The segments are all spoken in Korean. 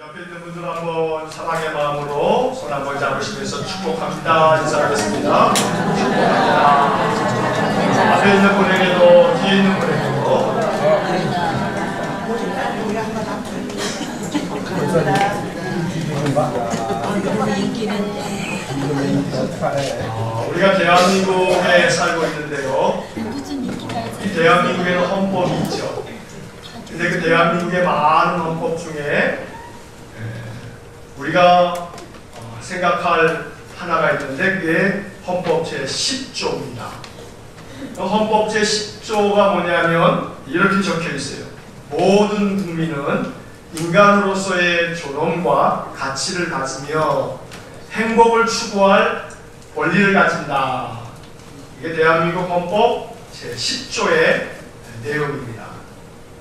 옆에 있는 분들 한번 사랑의 마음으로 손 한번 잡으시면서 축복합니다. 인사하겠습니다. 축복합니다. 앞에 있는 분에게도 뒤에 있는 분에게도 우리가 대한민국에 살고 있는데요. 이 대한민국에는 헌법이 있죠. 근데 그 대한민국의 많은 헌법 중에 우리가 생각할 하나가 있는데 그게 헌법 제10조입니다. 헌법 제10조가 뭐냐면 이렇게 적혀 있어요. 모든 국민은 인간으로서의 존엄과 가치를 가지며 행복을 추구할 권리를 가진다. 이게 대한민국 헌법 제10조의 내용입니다.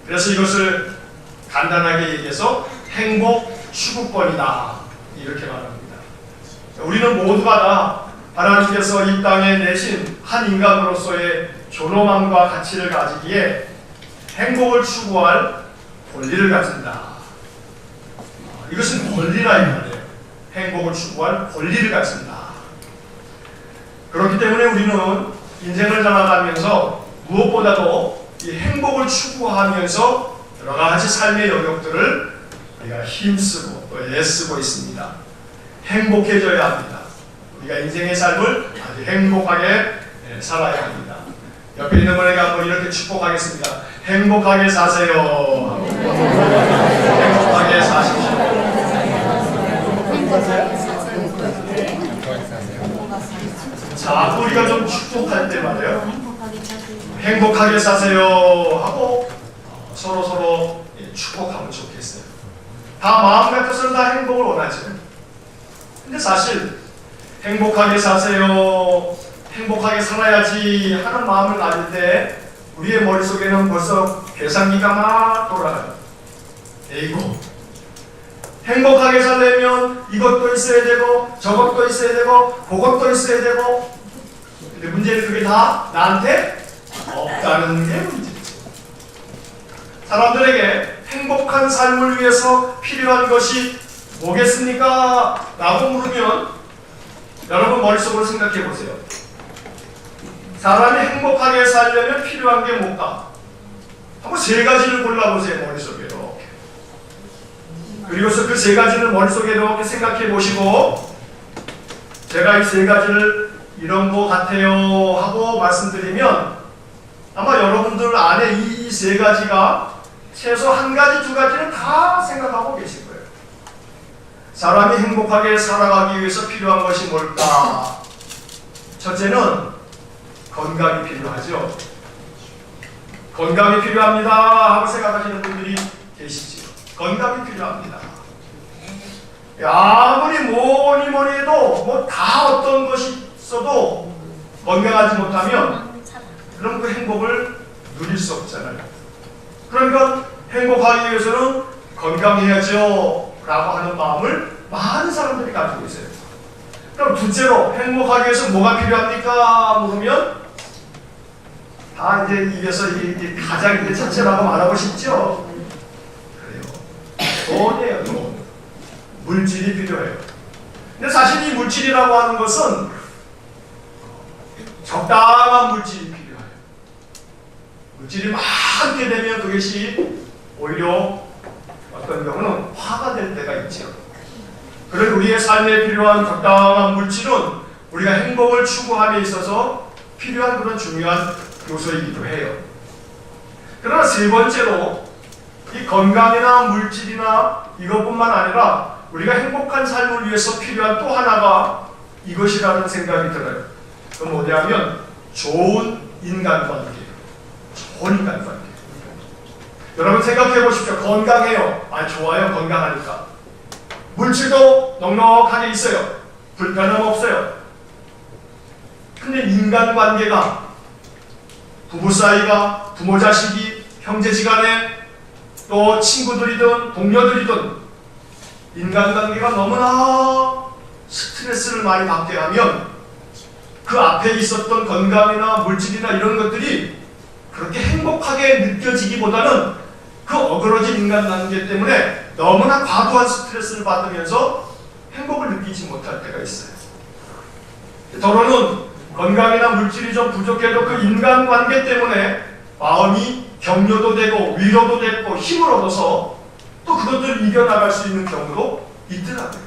그래서 이것을 간단하게 얘기해서 행복 추구권이다 이렇게 말합니다. 우리는 모두가 다 하나님께서 이 땅에 내신 한 인간으로서의 존엄함과 가치를 가지기에 행복을 추구할 권리를 가진다. 이것은 권리라 이 말이에요. 행복을 추구할 권리를 가진다. 그렇기 때문에 우리는 인생을 살아가면서 무엇보다도 이 행복을 추구하면서 여러 가지 삶의 영역들을 우리가 힘쓰고 또 애쓰고 있습니다. 행복해져야 합니다. 우리가 인생의 삶을 아주 행복하게 살아야 합니다. 옆에 있는 분에게 한번 이렇게 축복하겠습니다. 행복하게 사세요. 행복하게 사십시오. 자, 우리가 좀 축복할 때 말이에요. 행복하게 사세요 하고 서로 축복하면 좋겠어요. 다 마음 같아서는 다 행복을 원하죠. 근데 사실 행복하게 사세요, 행복하게 살아야지 하는 마음을 가질 때 우리의 머릿속에는 벌써 계산기가 막 돌아가요. 에이고, 행복하게 살려면 이것도 있어야 되고 저것도 있어야 되고 그것도 있어야 되고, 근데 문제는 그게 다 나한테 없다는 게 문제죠. 사람들에게 행복한 삶을 위해서 필요한 것이 뭐겠습니까? 라고 물으면 여러분 머릿속으로 생각해 보세요. 사람이 행복하게 살려면 필요한 게 뭘까? 한번 세 가지를 골라보세요. 머릿속으로. 그리고서 그 세 가지를 머릿속에 이렇게 생각해 보시고, 제가 이 세 가지를 이런 거 같아요 하고 말씀드리면 아마 여러분들 안에 이 세 가지가 최소 한 가지, 두 가지는 다 생각하고 계실 거예요. 사람이 행복하게 살아가기 위해서 필요한 것이 뭘까? 첫째는 건강이 필요하죠. 건강이 필요합니다 하고 생각하시는 분들이 계시죠. 건강이 필요합니다. 아무리 뭐니 해도 뭐 다 어떤 것이 있어도 건강하지 못하면 그럼 그 행복을 누릴 수 없잖아요. 그러니까 행복하기 위해서는 건강해야죠 라고 하는 마음을 많은 사람들이 가지고 있어요. 그럼 둘째로 행복하기 위해서 뭐가 필요합니까? 물으면 다 이제 입에서 이게 가장 이제 첫째라고 말하고 싶죠? 그래요. 돈이에요, 돈. 물질이 필요해요. 근데 사실 이 물질이라고 하는 것은 적당한 물질이 필요해요. 물질이 많게 되면 그것이 오히려 어떤 경우는 화가 될 때가 있죠. 그런 우리의 삶에 필요한 적당한 물질은 우리가 행복을 추구함에 있어서 필요한 그런 중요한 요소이기도 해요. 그러나 세 번째로 이 건강이나 물질이나 이것뿐만 아니라 우리가 행복한 삶을 위해서 필요한 또 하나가 이것이라는 생각이 들어요. 그건 뭐냐면 좋은 인간관계예요. 좋은 인간관계. 여러분 생각해 보십시오. 건강해요. 아, 좋아요. 건강하니까. 물질도 넉넉하게 있어요. 불편함 없어요. 근데 인간관계가, 부부 사이가, 부모 자식이, 형제지간에 또 친구들이든 동료들이든 인간관계가 너무나 스트레스를 많이 받게 하면 그 앞에 있었던 건강이나 물질이나 이런 것들이 그렇게 행복하게 느껴지기보다는 그 어그러진 인간관계 때문에 너무나 과도한 스트레스를 받으면서 행복을 느끼지 못할 때가 있어요. 더러는 건강이나 물질이 좀 부족해도 그 인간관계 때문에 마음이 격려도 되고 위로도 되고 힘을 얻어서 또 그것들을 이겨나갈 수 있는 경우도 있더라고요.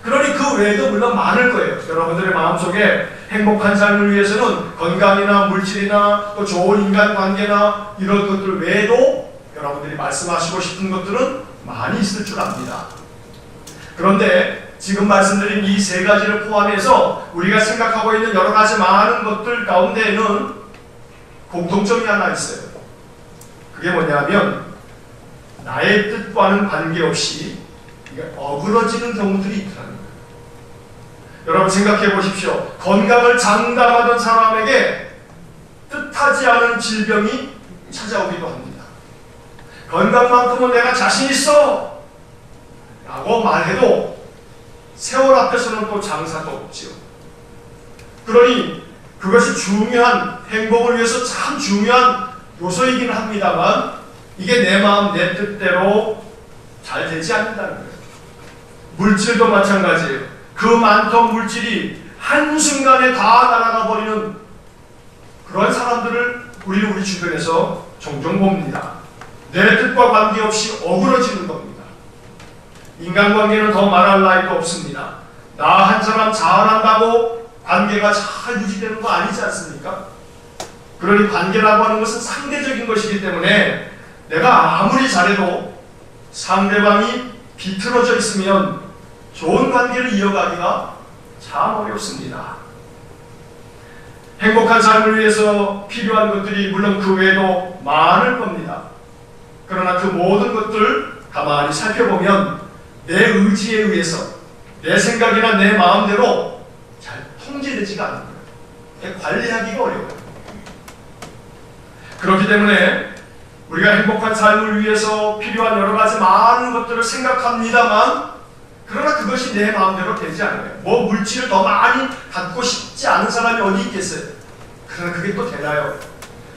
그러니 그 외에도 물론 많을 거예요. 여러분들의 마음속에 행복한 삶을 위해서는 건강이나 물질이나 또 좋은 인간관계나 이런 것들 외에도 여러분들이 말씀하시고 싶은 것들은 많이 있을 줄 압니다. 그런데 지금 말씀드린 이 세 가지를 포함해서 우리가 생각하고 있는 여러 가지 많은 것들 가운데에는 공통점이 하나 있어요. 그게 뭐냐면 나의 뜻과는 관계없이 이게 어그러지는 경우들이 있더라는 거예요. 여러분 생각해 보십시오. 건강을 장담하던 사람에게 뜻하지 않은 질병이 찾아오기도 합니다. 건강만큼은 내가 자신 있어 라고 말해도 세월 앞에서는 또 장사도 없지요. 그러니 그것이 중요한 행복을 위해서 참 중요한 요소이긴 합니다만 이게 내 마음 내 뜻대로 잘 되지 않는다는 거예요. 물질도 마찬가지예요. 그 많던 물질이 한순간에 다 날아가 버리는 그런 사람들을 우리는 우리 주변에서 종종 봅니다. 내 뜻과 관계없이 어그러지는 겁니다. 인간관계는 더 말할 나위도 없습니다. 나 한 사람 잘한다고 관계가 잘 유지되는 거 아니지 않습니까? 그러니 관계라고 하는 것은 상대적인 것이기 때문에 내가 아무리 잘해도 상대방이 비틀어져 있으면 좋은 관계를 이어가기가 참 어렵습니다. 행복한 삶을 위해서 필요한 것들이 물론 그 외에도 많을 겁니다. 그러나 그 모든 것들 가만히 살펴보면 내 의지에 의해서 내 생각이나 내 마음대로 잘 통제되지가 않는 거예요. 관리하기가 어려워요. 그렇기 때문에 우리가 행복한 삶을 위해서 필요한 여러 가지 많은 것들을 생각합니다만 그러나 그것이 내 마음대로 되지 않아요. 뭐 물질을 더 많이 갖고 싶지 않은 사람이 어디 있겠어요? 그러나 그게 또 되나요?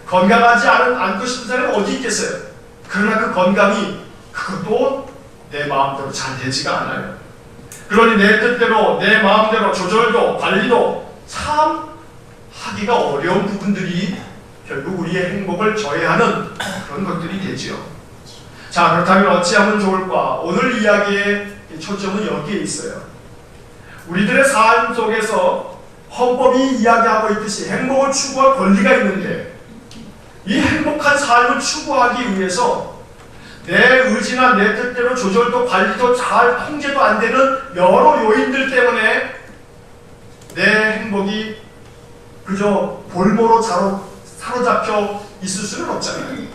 건강하지 않고 싶은 사람이 어디 있겠어요? 그러나 그 건강이 그것도 내 마음대로 잘 되지가 않아요. 그러니 내 뜻대로 내 마음대로 조절도 관리도 참 하기가 어려운 부분들이 결국 우리의 행복을 저해하는 그런 것들이 되지요. 자, 그렇다면 어찌하면 좋을까? 오늘 이야기의 초점은 여기에 있어요. 우리들의 삶 속에서 헌법이 이야기하고 있듯이 행복을 추구할 권리가 있는데 이 행복한 삶을 추구하기 위해서 내 의지나 내 뜻대로 조절도 관리도 잘 통제도 안 되는 여러 요인들 때문에 내 행복이 그저 볼모로 사로잡혀 있을 수는 없잖아요.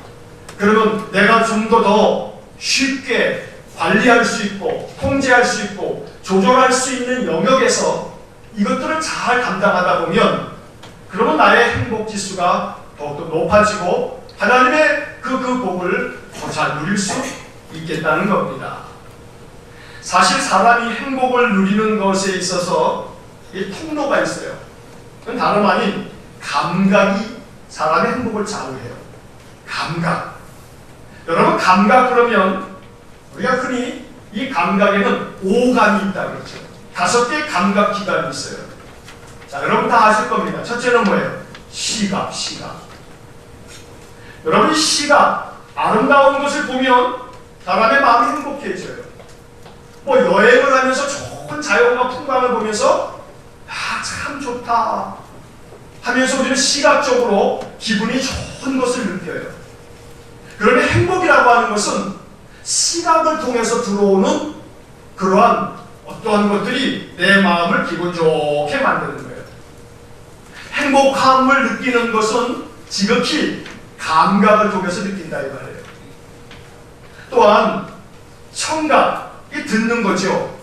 그러면 내가 좀 더 쉽게 관리할 수 있고 통제할 수 있고 조절할 수 있는 영역에서 이것들을 잘 감당하다 보면 그러면 나의 행복 지수가 더욱더 높아지고 하나님의 그 복을 더 잘 누릴 수 있겠다는 겁니다. 사실 사람이 행복을 누리는 것에 있어서 이 통로가 있어요. 그건 다름 아닌 감각이 사람의 행복을 좌우해요. 감각. 여러분 감각 그러면 우리가 흔히 이 감각에는 오감이 있다 그렇죠. 5개의 감각 기관이 있어요. 자, 여러분 다 아실 겁니다. 첫째는 뭐예요? 시각. 여러분 시각, 아름다운 것을 보면 사람의 마음이 행복해져요. 뭐 여행을 하면서 좋은 자연과 풍광을 보면서 참 좋다 하면서 우리는 시각적으로 기분이 좋은 것을 느껴요. 그러면 행복이라고 하는 것은 시각을 통해서 들어오는 그러한 어떠한 것들이 내 마음을 기분 좋게 만드는 거예요. 행복함을 느끼는 것은 지극히 감각을 통해서 느낀다 이 말이에요. 또한 청각이 듣는 거죠.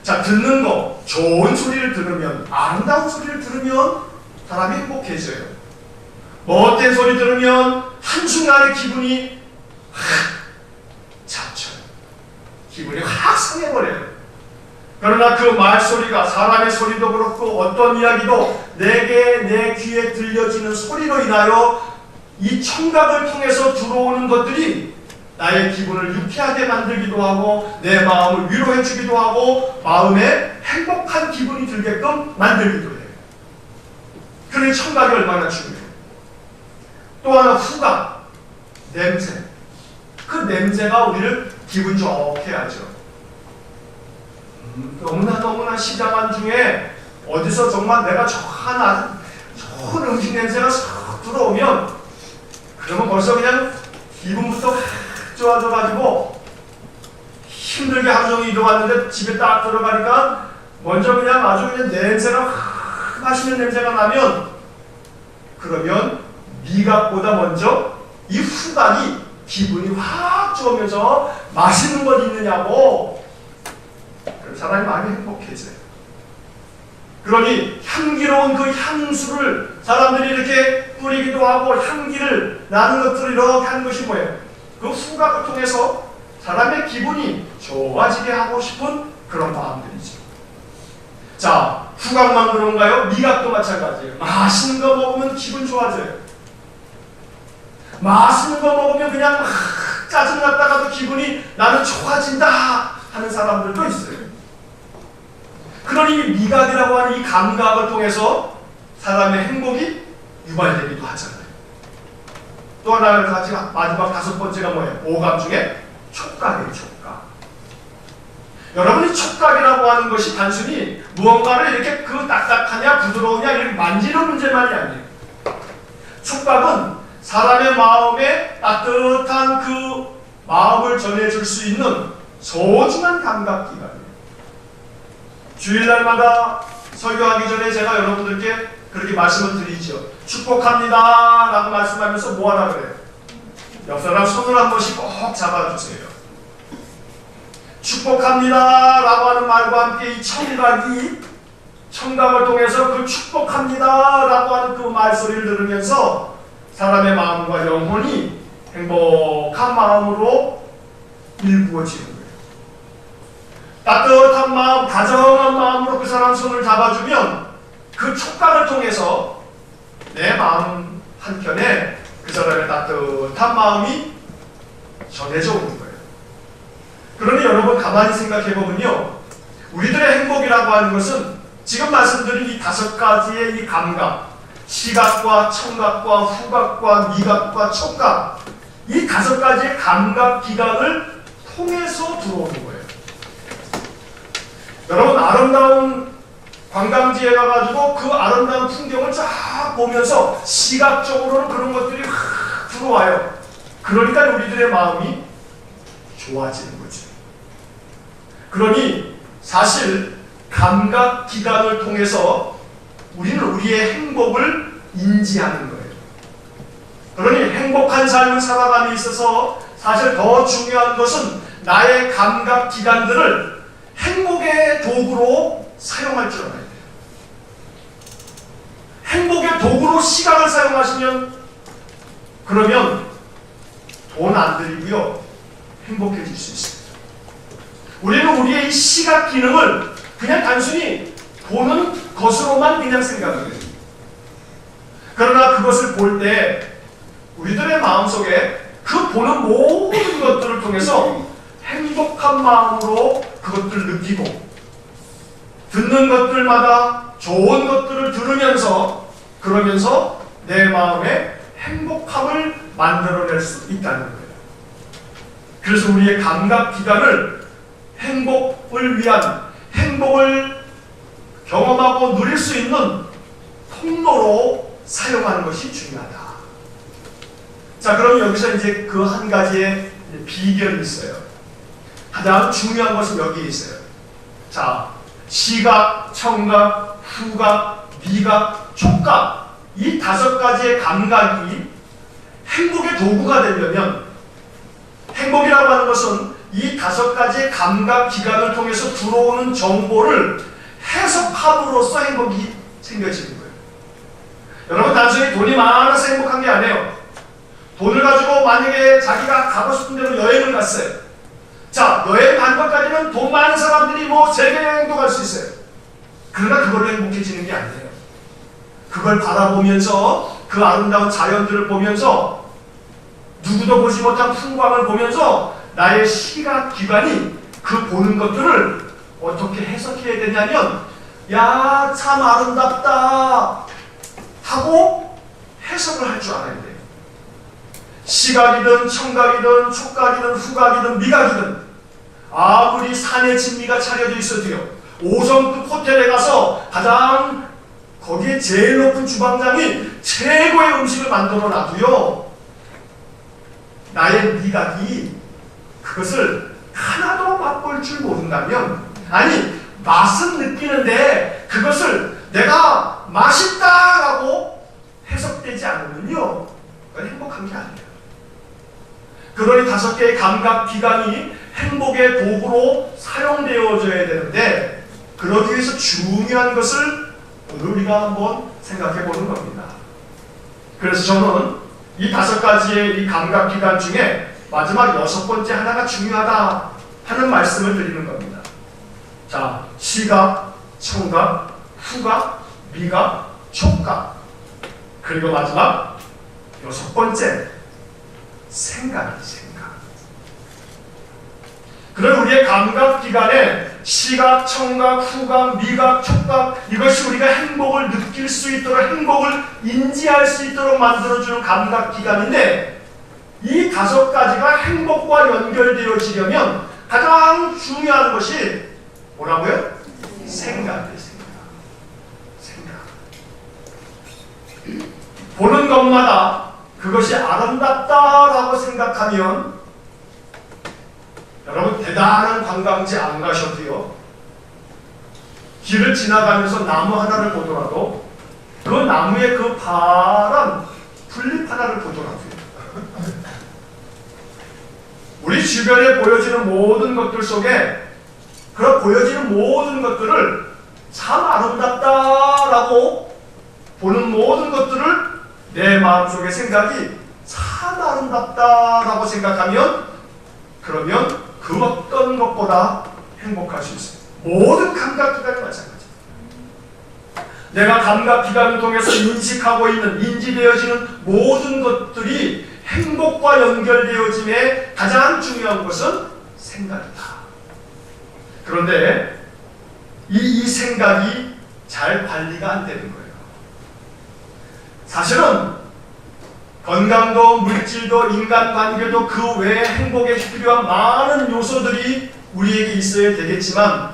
자, 듣는 거, 좋은 소리를 들으면, 아름다운 소리를 들으면 사람이 행복해져요. 멋진 소리 들으면 한순간에 기분이 확 잡쳐요. 기분이 확 상해버려요. 그러나 그 말소리가 사람의 소리도 그렇고 어떤 이야기도 내게 내 귀에 들려지는 소리로 인하여 이 청각을 통해서 들어오는 것들이 나의 기분을 유쾌하게 만들기도 하고 내 마음을 위로해 주기도 하고 마음에 행복한 기분이 들게끔 만들기도 해요. 그러니 청각이 얼마나 중요해요. 또 하나 후각, 냄새. 그 냄새가 우리를 기분 좋게 하죠. 너무나 시장 안중에 어디서 정말 내가 좋은 음식 냄새가 싹 들어오면 그러면 벌써 그냥 기분부터 확 좋아져가지고 힘들게 하루 종일 일어났는데 집에 딱 들어가니까 먼저 그냥 아주 그냥 냄새가 확 맛있는 냄새가 나면 그러면 미각보다 먼저 이 후각이 기분이 확 좋으면서 맛있는 것 있느냐고 그럼 사람이 많이 행복해져요. 그러니 향기로운 그 향수를 사람들이 이렇게 뿌리기도 하고 향기를 나는 것들을 이렇게 하는 것이 뭐예요? 그 후각을 통해서 사람의 기분이 좋아지게 하고 싶은 그런 마음들이죠. 자, 후각만 그런가요? 미각도 마찬가지예요. 맛있는 거 먹으면 기분 좋아져요. 맛있는 거 먹으면 그냥 막 짜증났다가도 기분이 나는 좋아진다 하는 사람들도 있어요. 그러니 미각이라고 하는 이 감각을 통해서 사람의 행복이 유발되기도 하잖아요. 또 하나 같이 마지막 5번째가 뭐예요? 오감 중에 촉각이에요. 촉각. 여러분이 촉각이라고 하는 것이 단순히 무언가를 이렇게 그 딱딱하냐 부드러우냐 이렇게 만지는 문제만이 아니에요. 촉각은 사람의 마음에 따뜻한 그 마음을 전해줄 수 있는 소중한 감각기관이에요. 주일날마다 설교하기 전에 제가 여러분들께 그렇게 말씀을 드리죠. 축복합니다 라고 말씀하면서 뭐하라 그래요? 옆 사람 손을 한 번씩 꼭 잡아주세요. 축복합니다 라고 하는 말과 함께 이 청각을 통해서 그 축복합니다 라고 하는 그 말소리를 들으면서 사람의 마음과 영혼이 행복한 마음으로 일구어지는 거예요. 따뜻한 마음, 다정한 마음으로 그 사람 손을 잡아주면 그 촉각을 통해서 내 마음 한켠에 그 사람의 따뜻한 마음이 전해져 오는 거예요. 그러니 여러분 가만히 생각해보면요. 우리들의 행복이라고 하는 것은 지금 말씀드린 이 5가지의 이 감각, 시각과 청각과 후각과 미각과 촉각, 이 5가지의 감각 기관을 통해서 들어오는 거예요. 여러분 아름다운 관광지에 가가지고 그 아름다운 풍경을 쫙 보면서 시각적으로는 그런 것들이 확 들어와요. 그러니까 우리들의 마음이 좋아지는 거죠. 그러니 사실 감각 기관을 통해서 우리는 우리의 행복을 인지하는 거예요. 그러니 행복한 삶을 살아감에 있어서 사실 더 중요한 것은 나의 감각 기관들을 행복의 도구로 사용할 줄 알아야 돼요. 행복의 도구로 시각을 사용하시면 그러면 돈 안 들이고요 행복해질 수 있습니다. 우리는 우리의 이 시각 기능을 그냥 단순히 보는 것으로만 그냥 생각을 해요. 그러나 그것을 볼 때 우리들의 마음속에 그 보는 모든 것들을 통해서 행복한 마음으로 그것들을 느끼고 듣는 것들마다 좋은 것들을 들으면서 그러면서 내 마음에 행복함을 만들어낼 수 있다는 거예요. 그래서 우리의 감각기관을 행복을 위한 행복을 경험하고 누릴 수 있는 통로로 사용하는 것이 중요하다. 자, 그럼 여기서 이제 그 한 가지의 비결이 있어요. 가장 중요한 것은 여기에 있어요. 자, 시각, 청각, 후각, 미각, 촉각 이 5가지의 감각이 행복의 도구가 되려면 행복이라고 하는 것은 이 5가지의 감각 기관을 통해서 들어오는 정보를 해석함으로써 행복이 생겨지는 거예요. 여러분 단순히 돈이 많아서 행복한 게 아니에요. 돈을 가지고 만약에 자기가 가고 싶은 데로 여행을 갔어요. 자, 여행 간 것까지는 돈 많은 사람들이 뭐 세계 여행도 갈 수 있어요. 그러나 그걸로 행복해지는 게 아니에요. 그걸 바라보면서 그 아름다운 자연들을 보면서 누구도 보지 못한 풍광을 보면서 나의 시각기관이 그 보는 것들을 어떻게 해석해야 되냐면, 야, 참 아름답다 하고 해석을 할 줄 알아야 돼요. 시각이든 청각이든 촉각이든 후각이든 미각이든 아무리 산의 진미가 차려져 있어도요, 5성급 호텔에 가서 가장 거기에 제일 높은 주방장이 최고의 음식을 만들어 놔도요, 나의 미각이 그것을 하나도 맛볼 줄 모른다면, 아니 맛은 느끼는데 그것을 내가 맛있다라고 해석되지 않으면요, 그건 행복한 게 아니에요. 그러니 5개의 감각기관이 행복의 도구로 사용되어져야 되는데, 그러기 위해서 중요한 것을 오늘 우리가 한번 생각해 보는 겁니다. 그래서 저는 이 5가지의 이 감각기관 중에 마지막 6번째 하나가 중요하다 하는 말씀을 드리는 겁니다. 자, 시각, 청각, 후각, 미각, 촉각, 그리고 마지막 6번째 생각. 그런 우리의 감각기관에 시각, 청각, 후각, 미각, 촉각, 이것이 우리가 행복을 느낄 수 있도록, 행복을 인지할 수 있도록 만들어주는 감각기관인데, 이 5가지가 행복과 연결되어지려면 가장 중요한 것이 뭐라고요? 생각이에요. 생각. 보는 것마다 그것이 아름답다라고 생각하면, 여러분 대단한 관광지 안 가셔도요, 길을 지나가면서 나무 하나를 보더라도 그 나무의 그 파란 풀잎 하나를 보더라도요, 우리 주변에 보여지는 모든 것들 속에 그런 보여지는 모든 것들을 참 아름답다라고 보는 모든 것들을 내 마음속의 생각이 참 아름답다라고 생각하면, 그러면 그 어떤 것보다 행복할 수 있어요. 모든 감각기관이 마찬가지입니다. 내가 감각기관을 통해서 인식하고 있는, 인지되어지는 모든 것들이 행복과 연결되어짐에 가장 중요한 것은 생각이다. 그런데 이 생각이 잘 관리가 안 되는 거예요. 사실은 건강도 물질도 인간관계도 그 외에 행복에 필요한 많은 요소들이 우리에게 있어야 되겠지만,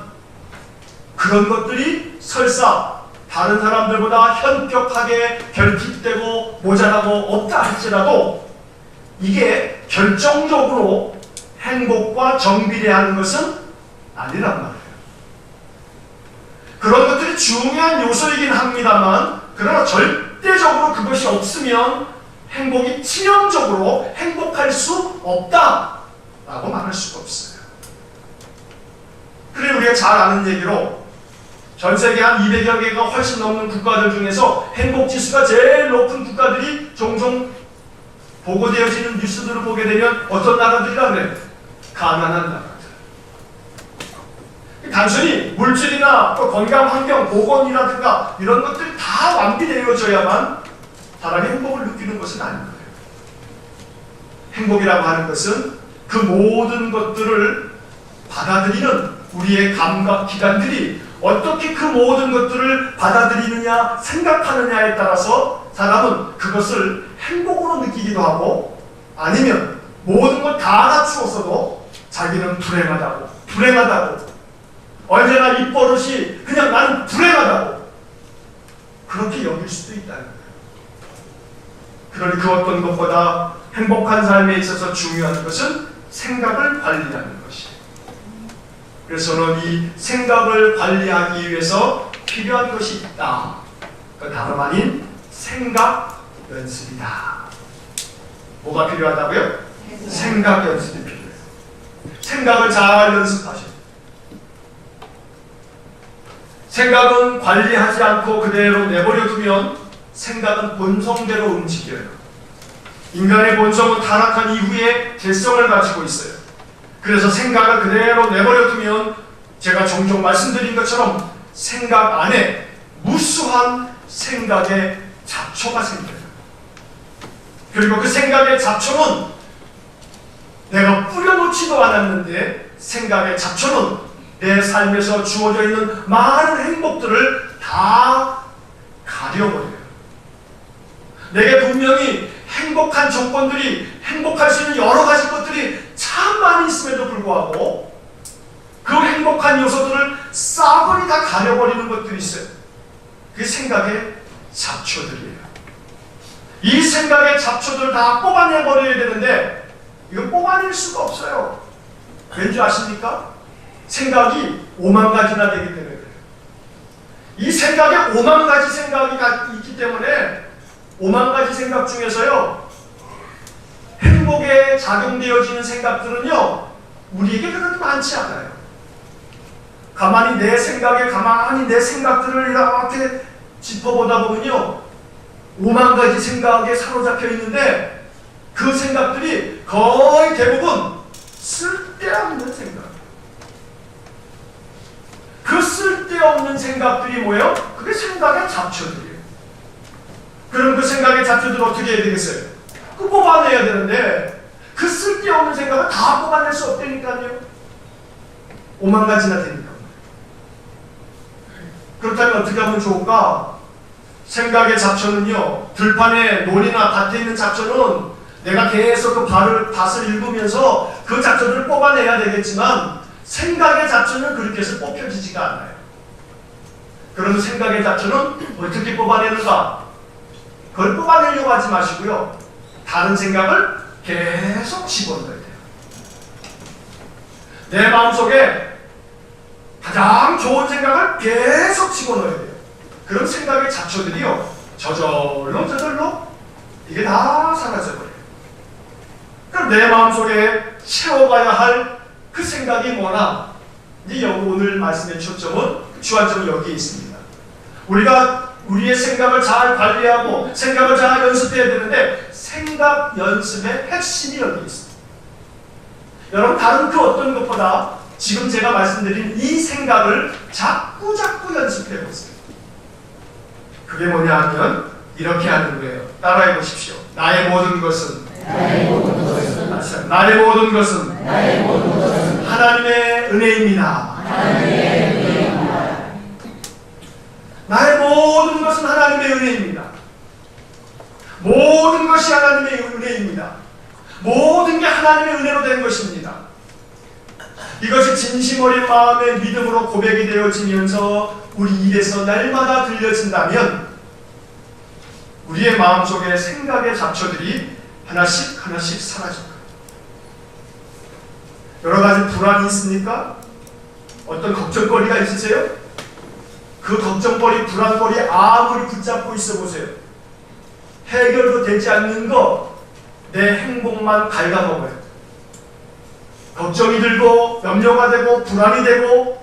그런 것들이 설사 다른 사람들보다 현격하게 결핍되고 모자라고 없다 할지라도 이게 결정적으로 행복과 정비례하는 것은 아니란 말이에요. 그런 것들이 중요한 요소이긴 합니다만, 그러나 절대적으로 그것이 없으면 행복이 치명적으로 행복할 수 없다라고 말할 수가 없어요. 그래, 우리가 잘 아는 얘기로 전 세계 한 200여 개가 훨씬 넘는 국가들 중에서 행복지수가 제일 높은 국가들이 종종 보고되어지는 뉴스들을 보게 되면 어떤 나라들이라 그래요? 가난한 나라들. 단순히 물질이나 또 건강 환경, 보건이라든가 이런 것들이 다 완비되어져야만 사람이 행복을 느끼는 것은 아닌 거예요. 행복이라고 하는 것은 그 모든 것들을 받아들이는 우리의 감각기관들이 어떻게 그 모든 것들을 받아들이느냐, 생각하느냐에 따라서 사람은 그것을 행복으로 느끼기도 하고, 아니면 모든 걸 다 갖추었어도 자기는 불행하다고, 언제나 입버릇이 그냥 나는 불행하다고 그렇게 여길 수도 있다는 거예요. 그러니 그 어떤 것보다 행복한 삶에 있어서 중요한 것은 생각을 관리하는 것이에요. 그래서 저는 이 생각을 관리하기 위해서 필요한 것이 있다. 그 다름 아닌 생각 연습이다. 뭐가 필요하다고요? 생각 연습이 필요해요. 생각을 잘 연습하셔요. 생각은 관리하지 않고 그대로 내버려 두면 생각은 본성대로 움직여요. 인간의 본성은 타락한 이후에 개성을 가지고 있어요. 그래서 생각을 그대로 내버려 두면 제가 종종 말씀드린 것처럼 생각 안에 무수한 생각의 잡초가 생겨요. 그리고 그 생각의 잡초는 내가 뿌려놓지도 않았는데 생각의 잡초는 내 삶에서 주어져 있는 많은 행복들을 다 가려버려요. 내게 분명히 행복한 조건들이, 행복할 수 있는 여러 가지 것들이 참 많이 있음에도 불구하고 그 행복한 요소들을 싸그리 다 가려버리는 것들이 있어요. 그게 생각의 잡초들이에요. 이 생각의 잡초들을 다 뽑아내버려야 되는데 이거 뽑아낼 수가 없어요. 왠지 아십니까? 생각이 5만 가지나 되기 때문에 그래요. 이 생각에 5만 가지 생각이 있기 때문에 5만 가지 생각 중에서요, 행복에 작용되어지는 생각들은요, 우리에게 그렇게 많지 않아요. 가만히 내 생각들을 이렇게 짚어보다 보면요, 5만 가지 생각에 사로잡혀 있는데 그 생각들이 거의 대부분 쓸데없는 생각. 그 쓸데없는 생각들이 뭐예요? 그게 생각의 잡초들이에요. 그럼 그 생각의 잡초들을 어떻게 해야 되겠어요? 그 뽑아내야 되는데 그 쓸데없는 생각을 다 뽑아낼 수 없다니까요. 5만 가지나 되니까. 그렇다면 어떻게 하면 좋을까? 생각의 잡초는요, 들판에 논이나 밭에 있는 잡초는 내가 계속 그 밭을 읽으면서 그 잡초들을 뽑아내야 되겠지만 생각의 잡초는 그렇게 해서 뽑혀지지가 않아요. 그러면 생각의 잡초는 어떻게 뽑아내는가? 그걸 뽑아내려고 하지 마시고요, 다른 생각을 계속 집어넣어야 돼요. 내 마음속에 가장 좋은 생각을 계속 집어넣어야 돼요. 그럼 생각의 잡초들이요, 저절로 이게 다 사라져버려요. 그럼 내 마음속에 채워가야 할 그 생각이 뭐나? 이제 오늘 말씀의 초점은, 주안점은 여기에 있습니다. 우리가 우리의 생각을 잘 관리하고 생각을 잘 연습해야 되는데 생각 연습의 핵심이 여기 있습니다. 여러분, 다른 그 어떤 것보다 지금 제가 말씀드린 이 생각을 자꾸 연습해 보세요. 그게 뭐냐 하면 이렇게 하는 거예요. 따라해 보십시오. 나의 모든 것은 하나님의 은혜입니다. 나의 모든 것은 하나님의 은혜입니다. 모든 것이 하나님의 은혜입니다. 모든 게 하나님의 은혜로 된 것입니다. 이것이 진심 어린 마음의 믿음으로 고백이 되어지면서 우리 입에서 날마다 들려진다면 우리의 마음속에 생각의 잡초들이 하나씩 사라집니다. 여러 가지 불안이 있습니까? 어떤 걱정거리가 있으세요? 그 걱정거리, 불안거리 아무리 붙잡고 있어 보세요. 해결도 되지 않는 거 내 행복만 갉아먹어요. 걱정이 들고 염려가 되고 불안이 되고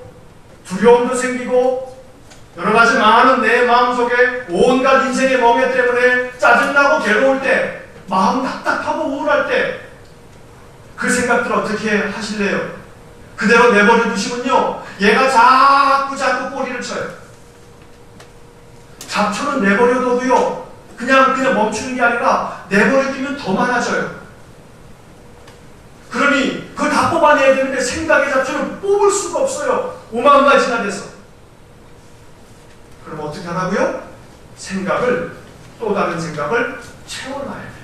두려움도 생기고 여러 가지 많은 내 마음속에 온갖 인생의 멍해 때문에 짜증나고 괴로울 때, 마음 답답하고 우울할 때 그 생각들 어떻게 하실래요? 그대로 내버려 두시면요, 얘가 자꾸 꼬리를 쳐요. 잡초는 내버려둬도요, 그냥 멈추는 게 아니라 내버려두면 더 많아져요. 그러니 그걸 다 뽑아내야 되는데 생각의 잡초는 뽑을 수가 없어요. 5만 가지나 돼서. 그럼 어떻게 하라고요? 또 다른 생각을 채워놔야 돼요.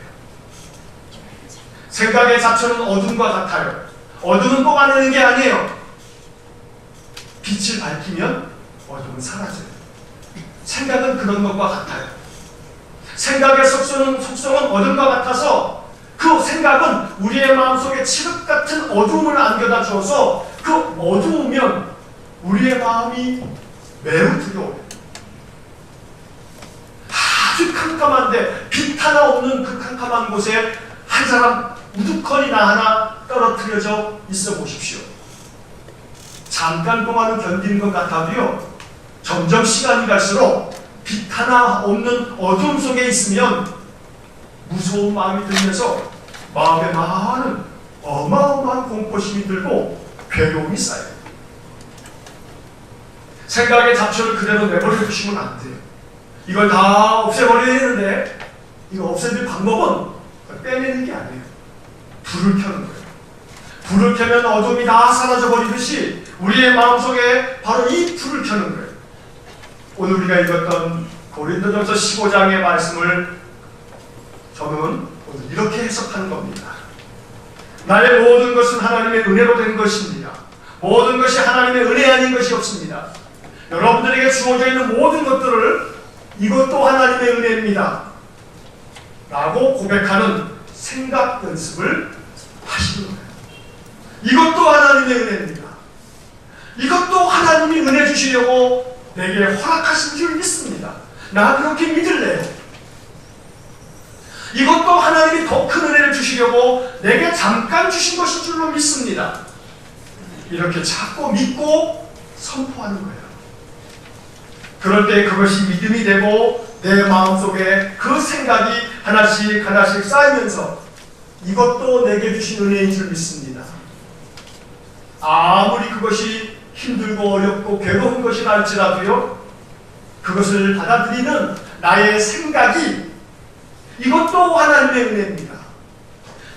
생각의 잡초는 어둠과 같아요. 어둠은 뽑아내는 게 아니에요. 빛을 밝히면 어둠은 사라져요. 생각은 그런 것과 같아요. 생각의 속성은 어둠과 같아서 그 생각은 우리의 마음속에 칠흑 같은 어둠을 안겨다 주어서 그 어두우면 우리의 마음이 매우 두려워요. 아주 캄캄한데 빛 하나 없는 그 캄캄한 곳에 한 사람 우두커니나 하나 떨어뜨려져 있어 보십시오. 잠깐 동안은 견디는 것 같아도요, 점점 시간이 갈수록 빛 하나 없는 어둠 속에 있으면 무서운 마음이 들면서 마음에 많은 어마어마한 공포심이 들고 괴로움이 쌓여요. 생각의 잡초를 그대로 내버려 두시면 안 돼요. 이걸 다 없애버려야 되는데 이거 없애줄 방법은 빼내는 게 아니에요. 불을 켜는 거예요. 불을 켜면 어둠이 다 사라져버리듯이 우리의 마음속에 바로 이 불을 켜는 거예요. 오늘 우리가 읽었던 고린도전서 15장의 말씀을 저는 오늘 이렇게 해석하는 겁니다. 나의 모든 것은 하나님의 은혜로 된 것입니다. 모든 것이 하나님의 은혜 아닌 것이 없습니다. 여러분들에게 주어져 있는 모든 것들을 이것도 하나님의 은혜입니다 라고 고백하는 생각 연습을 하시는 거예요. 이것도 하나님의 은혜입니다. 이것도 하나님이 은혜 주시려고 내게 허락하신 줄 믿습니다. 나 그렇게 믿을래요. 이것도 하나님이 더 큰 은혜를 주시려고 내게 잠깐 주신 것인 줄로 믿습니다. 이렇게 자꾸 믿고 선포하는 거예요. 그럴 때 그것이 믿음이 되고 내 마음속에 그 생각이 하나씩 하나씩 쌓이면서 이것도 내게 주신 은혜인 줄 믿습니다. 아무리 그것이 힘들고 어렵고 괴로운 것이라 할지라도요, 그것을 받아들이는 나의 생각이 이것도 하나님의 은혜입니다.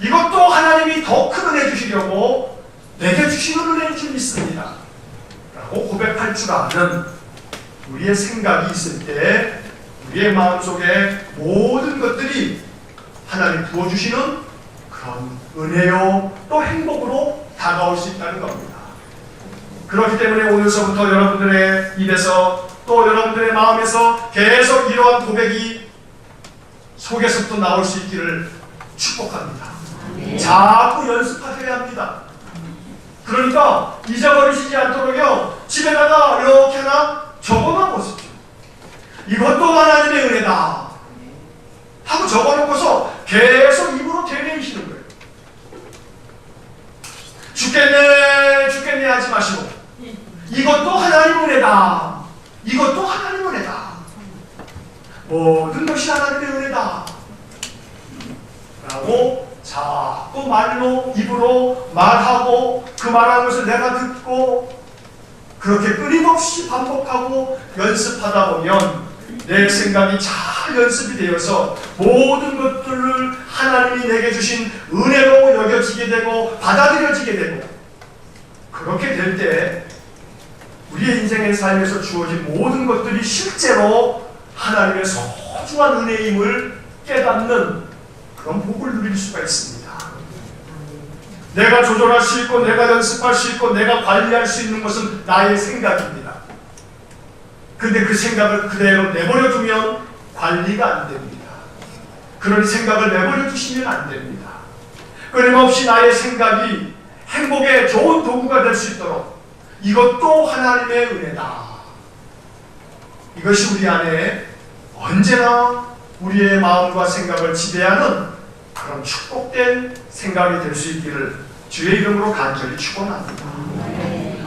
이것도 하나님이 더 큰 은혜 주시려고 내게 주시는 은혜인 줄 믿습니다 라고 고백할 줄 아는 우리의 생각이 있을 때 우리의 마음속에 모든 것들이 하나님 부어주시는 그런 은혜요 또 행복으로 다가올 수 있다는 겁니다. 그렇기 때문에 오늘서부터 여러분들의 입에서 또 여러분들의 마음에서 계속 이러한 고백이 속에서부터 나올 수 있기를 축복합니다. 자꾸 연습하셔야 합니다. 그러니까 잊어버리시지 않도록요, 집에다가 이렇게 하나 적어놔 보십시오. 이것도 하나님의 은혜다 하고 적어놓고서 계속 입으로 되뇌이시는 거예요. 죽겠네 죽겠네 하지 마시고 이것도 하나님 은혜다, 이것도 하나님 은혜다, 모든 것이 하나님의 은혜다 라고 자꾸 말로 입으로 말하고 그 말하는 것을 내가 듣고 그렇게 끊임없이 반복하고 연습하다 보면 내 생각이 잘 연습이 되어서 모든 것들을 하나님이 내게 주신 은혜로 여겨지게 되고 받아들여지게 되고, 그렇게 될 때 우리의 인생의 삶에서 주어진 모든 것들이 실제로 하나님의 소중한 은혜임을 깨닫는 그런 복을 누릴 수가 있습니다. 내가 조절할 수 있고 내가 연습할 수 있고 내가 관리할 수 있는 것은 나의 생각입니다. 근데 그 생각을 그대로 내버려 두면 관리가 안 됩니다. 그런 생각을 내버려 두시면 안 됩니다. 끊임없이 나의 생각이 행복의 좋은 도구가 될 수 있도록 이것도 하나님의 은혜다. 이것이 우리 안에 언제나 우리의 마음과 생각을 지배하는 그런 축복된 생각이 될 수 있기를 주의 이름으로 간절히 축원합니다.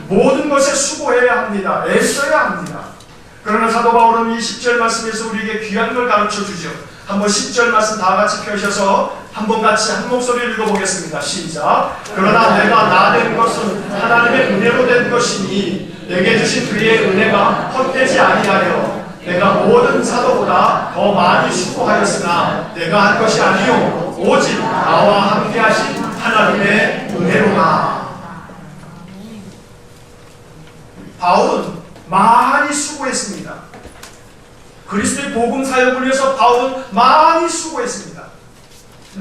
모든 것에 수고해야 합니다. 애써야 합니다. 그러나 사도 바울은 이 10절 말씀에서 우리에게 귀한 걸 가르쳐 주죠. 한번 10절 말씀 다 같이 펴셔서 한번 같이 한 목소리를 읽어보겠습니다. 시작. 그러나 내가 나 된 것은 하나님의 은혜로 된 것이니 내게 주신 그의 은혜가 헛되지 아니하여 내가 모든 사도보다 더 많이 수고하였으나 내가 한 것이 아니요 오직 나와 함께 하신 하나님의 은혜로다. 바울은 많이 수고했습니다. 그리스도의 복음 사역을 위해서 바울은 많이 수고했습니다.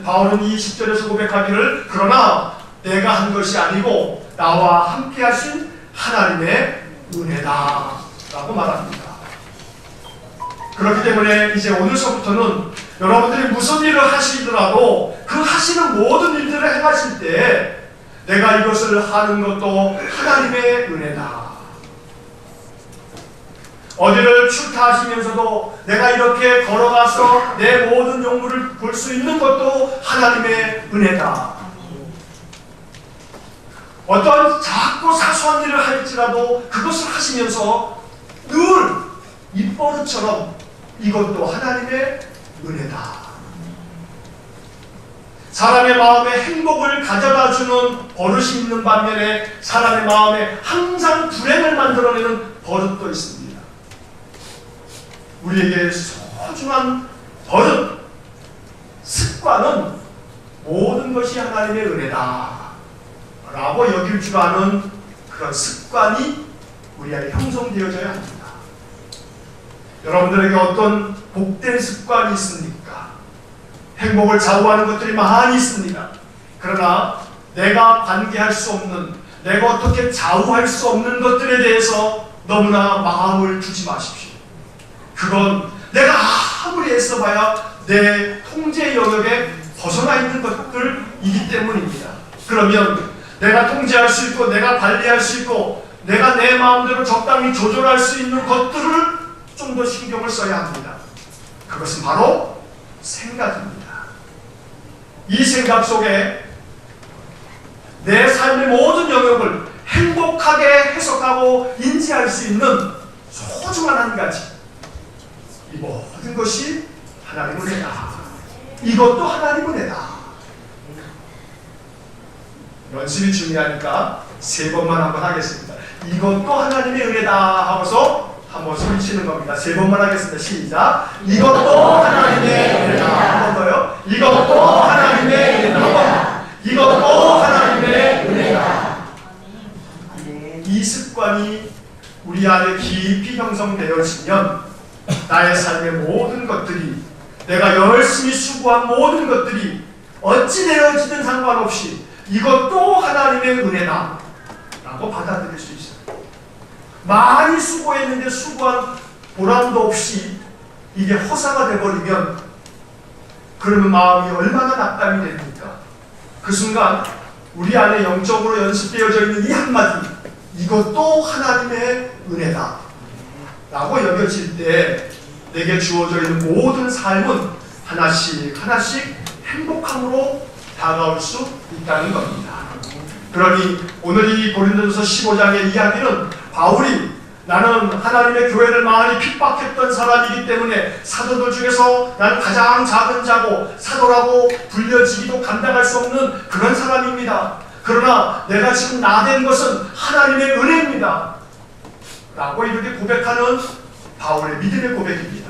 바울은 이 10절에서 고백하기를 그러나 내가 한 것이 아니고 나와 함께 하신 하나님의 은혜다 라고 말합니다. 그렇기 때문에 이제 오늘서부터는 여러분들이 무슨 일을 하시더라도 그 하시는 모든 일들을 행하실 때 내가 이것을 하는 것도 하나님의 은혜다. 어디를 출타하시면서도 내가 이렇게 걸어가서 내 모든 용무를 볼 수 있는 것도 하나님의 은혜다. 어떤 작고 사소한 일을 할지라도 그것을 하시면서 늘 입버릇처럼 이것도 하나님의 은혜다. 사람의 마음에 행복을 가져다주는 버릇이 있는 반면에 사람의 마음에 항상 불행을 만들어내는 버릇도 있습니다. 우리에게 소중한 버릇, 습관은 모든 것이 하나님의 은혜다 라고 여길 줄 아는 그런 습관이 우리 안에 형성되어져야 합니다. 여러분들에게 어떤 복된 습관이 있습니까? 행복을 좌우하는 것들이 많이 있습니다. 그러나 내가 관계할 수 없는, 내가 어떻게 좌우할 수 없는 것들에 대해서 너무나 마음을 두지 마십시오. 그건 내가 아무리 애써봐야 내 통제 영역에 벗어나 있는 것들이기 때문입니다. 그러면 내가 통제할 수 있고 내가 관리할 수 있고 내가 내 마음대로 적당히 조절할 수 있는 것들을 좀 더 신경을 써야 합니다. 그것은 바로 생각입니다. 이 생각 속에 내 삶의 모든 영역을 행복하게 해석하고 인지할 수 있는 소중한 한 가지, 이 모든 것이 하나님의 은혜다. 이것도 하나님의 은혜다. 연습이 중요하니까 3번만 한번 하겠습니다. 이것도 하나님의 은혜다 하고서 한번 소리치는 겁니다. 3번만 하겠습니다. 시작. 이것도 하나님의 은혜다. 한 번 더요. 이것도 하나님의 은혜다. 한 번. 이것도 하나님의 은혜다. 이 습관이 우리 안에 깊이 형성되어지면 나의 삶의 모든 것들이, 내가 열심히 수고한 모든 것들이 어찌 되어지든 상관없이 이것도 하나님의 은혜다 라고 받아들일 수 있어요. 많이 수고했는데 수고한 보람도 없이 이게 허사가 되어버리면 그러면 마음이 얼마나 낙담이 됩니까? 그 순간 우리 안에 영적으로 연습되어져 있는 이 한마디, 이것도 하나님의 은혜다 라고 여겨질 때 내게 주어져 있는 모든 삶은 하나씩 하나씩 행복함으로 다가올 수 있다는 겁니다. 그러니 오늘 이 고린도전서 15장의 이야기는 바울이 나는 하나님의 교회를 많이 핍박했던 사람이기 때문에 사도들 중에서 나는 가장 작은 자고 사도라고 불려지기도 감당할 수 없는 그런 사람입니다. 그러나 내가 지금 나된 것은 하나님의 은혜입니다 라고 이렇게 고백하는 바울의 믿음의 고백입니다.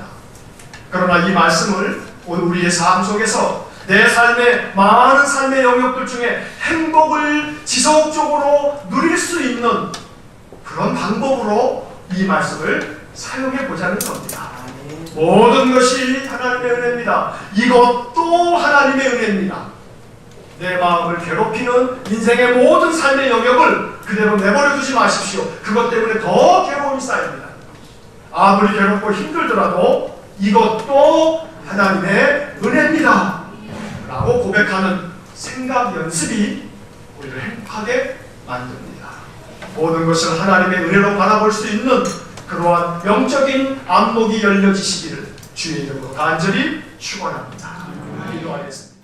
그러나 이 말씀을 오늘 우리의 삶 속에서 내 삶의 많은 삶의 영역들 중에 행복을 지속적으로 누릴 수 있는 그런 방법으로 이 말씀을 사용해 보자는 겁니다. 모든 것이 하나님의 은혜입니다. 이것도 하나님의 은혜입니다. 내 마음을 괴롭히는 인생의 모든 삶의 영역을 그대로 내버려 두지 마십시오. 그것 때문에 더 괴로움이 쌓입니다. 아무리 괴롭고 힘들더라도 이것도 하나님의 은혜입니다 라고 고백하는 생각 연습이 우리를 행복하게 만듭니다. 모든 것을 하나님의 은혜로 바라볼 수 있는 그러한 영적인 안목이 열려지시기를 주의 이름으로 간절히 축원합니다. 기도하겠습니다.